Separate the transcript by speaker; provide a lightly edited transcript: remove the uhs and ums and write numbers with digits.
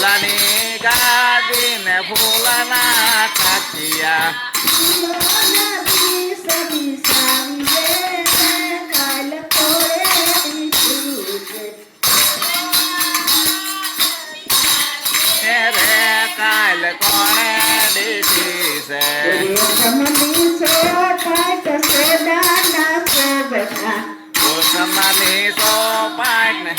Speaker 1: ફૂલાની ગાદી ને ફૂલાના કાચિયા કાલ કોણે દીધી છે ઓસમાની સોપાટ ને